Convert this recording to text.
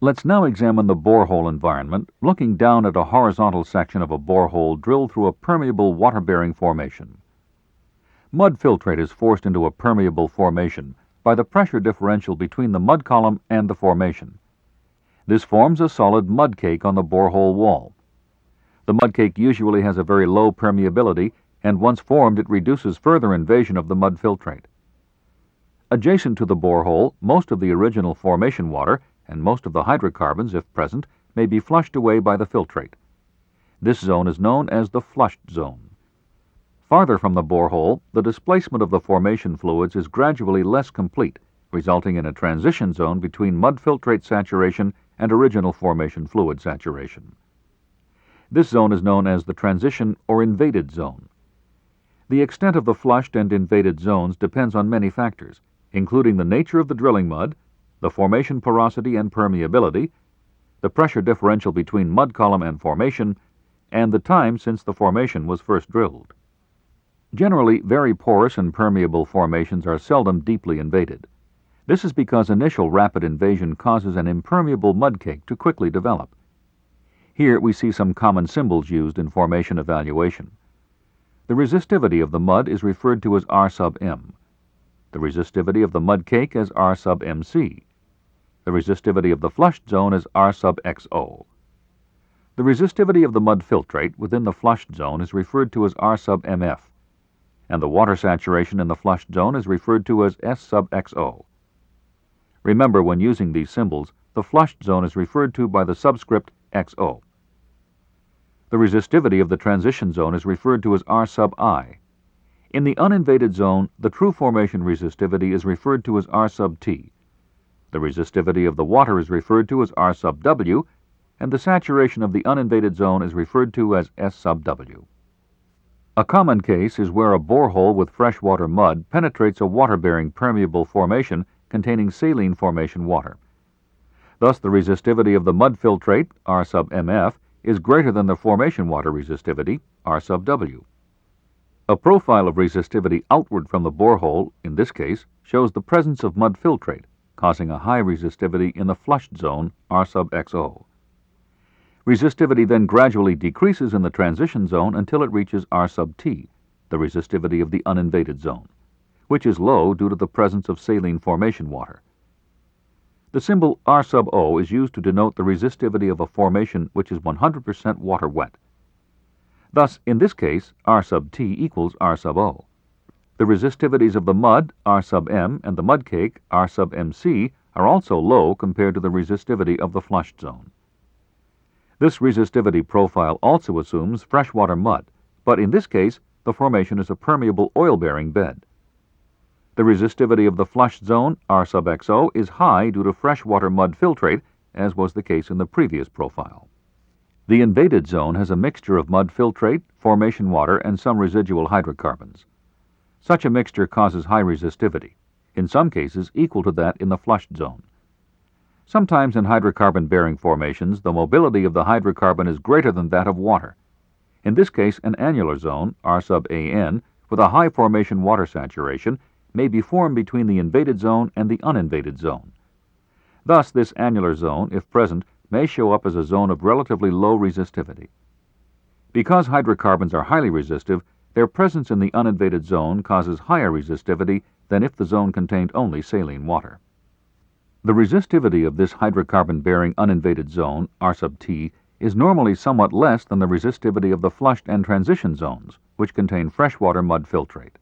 Let's now examine the borehole environment, looking down at a horizontal section of a borehole drilled through a permeable water-bearing formation. Mud filtrate is forced into a permeable formation by the pressure differential between the mud column and the formation. This forms a solid mud cake on the borehole wall. The mud cake usually has a very low permeability, and once formed it reduces further invasion of the mud filtrate. Adjacent to the borehole, most of the original formation water and most of the hydrocarbons, if present, may be flushed away by the filtrate. This zone is known as the flushed zone. Farther from the borehole, the displacement of the formation fluids is gradually less complete, resulting in a transition zone between mud filtrate saturation and original formation fluid saturation. This zone is known as the transition or invaded zone. The extent of the flushed and invaded zones depends on many factors, including the nature of the drilling mud, the formation porosity and permeability, the pressure differential between mud column and formation, and the time since the formation was first drilled. Generally, very porous and permeable formations are seldom deeply invaded. This is because initial rapid invasion causes an impermeable mud cake to quickly develop. Here we see some common symbols used in formation evaluation. The resistivity of the mud is referred to as R sub M. The resistivity of the mud cake as R sub MC. The resistivity of the flushed zone is R sub XO. The resistivity of the mud filtrate within the flushed zone is referred to as R sub MF, and the water saturation in the flushed zone is referred to as S sub XO. Remember, when using these symbols, the flushed zone is referred to by the subscript XO. The resistivity of the transition zone is referred to as R sub I. In the uninvaded zone, the true formation resistivity is referred to as R sub T. The resistivity of the water is referred to as R sub W, and the saturation of the uninvaded zone is referred to as S sub W. A common case is where a borehole with freshwater mud penetrates a water-bearing permeable formation containing saline formation water. Thus, the resistivity of the mud filtrate, R sub MF, is greater than the formation water resistivity, R sub W. A profile of resistivity outward from the borehole, in this case, shows the presence of mud filtrate, causing a high resistivity in the flushed zone, R sub XO. Resistivity then gradually decreases in the transition zone until it reaches R sub T, the resistivity of the uninvaded zone, which is low due to the presence of saline formation water. The symbol R sub O is used to denote the resistivity of a formation which is 100% water wet. Thus, in this case, R sub T equals R sub O. The resistivities of the mud, R sub M, and the mud cake, R sub MC, are also low compared to the resistivity of the flushed zone. This resistivity profile also assumes freshwater mud, but in this case, the formation is a permeable oil-bearing bed. The resistivity of the flushed zone, R sub XO, is high due to freshwater mud filtrate, as was the case in the previous profile. The invaded zone has a mixture of mud filtrate, formation water, and some residual hydrocarbons. Such a mixture causes high resistivity, in some cases equal to that in the flushed zone. Sometimes in hydrocarbon-bearing formations, the mobility of the hydrocarbon is greater than that of water. In this case, an annular zone, R sub AN, with a high formation water saturation, may be formed between the invaded zone and the uninvaded zone. Thus, this annular zone, if present, may show up as a zone of relatively low resistivity. Because hydrocarbons are highly resistive, their presence in the uninvaded zone causes higher resistivity than if the zone contained only saline water. The resistivity of this hydrocarbon-bearing uninvaded zone, R sub T, is normally somewhat less than the resistivity of the flushed and transition zones, which contain freshwater mud filtrate.